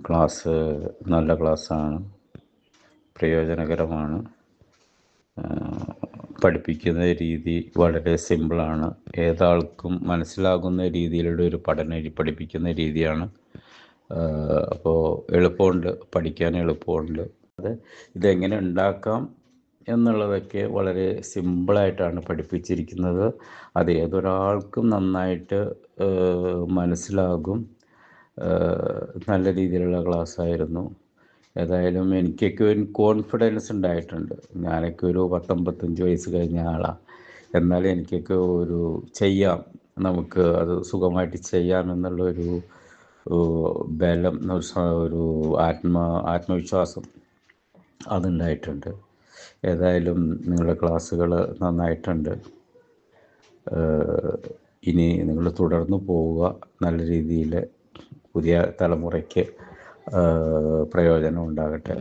Class നല്ല ക്ലാസ്സാണ്, പ്രയോജനകരമാണ്. പഠിപ്പിക്കുന്ന രീതി വളരെ സിമ്പിളാണ്. ഏതാൾക്കും മനസ്സിലാകുന്ന രീതിയിലുള്ള ഒരു പഠിപ്പിക്കുന്ന രീതിയാണ്. അപ്പോൾ എളുപ്പമുണ്ട്, പഠിക്കാൻ എളുപ്പമുണ്ട്. ഇതെങ്ങനെ ഉണ്ടാക്കാം എന്നുള്ളതൊക്കെ വളരെ സിമ്പിളായിട്ടാണ് പഠിപ്പിച്ചിരിക്കുന്നത്. അത് ഏതൊരാൾക്കും നന്നായിട്ട് മനസ്സിലാകും. നല്ല രീതിയിലുള്ള ക്ലാസ്സായിരുന്നു. ഏതായാലും എനിക്കൊക്കെ ഒരു കോൺഫിഡൻസ് ഉണ്ടായിട്ടുണ്ട്. ഞാനൊക്കെ ഒരു 19 വയസ്സ് കഴിഞ്ഞ ആളാണ്. എന്നാലും എനിക്കൊക്കെ ഒരു ചെയ്യാം, നമുക്ക് അത് സുഖമായിട്ട് ചെയ്യാമെന്നുള്ളൊരു ബലം, ഒരു ആത്മവിശ്വാസം അതുണ്ടായിട്ടുണ്ട്. ഏതായാലും നിങ്ങളുടെ ക്ലാസ്സുകൾ നന്നായിട്ടുണ്ട്. ഇനി നിങ്ങൾ തുടർന്ന് പോവുക. നല്ല രീതിയിൽ പുതിയ തലമുറയ്ക്ക് പ്രയോജനം ഉണ്ടാകട്ടെ.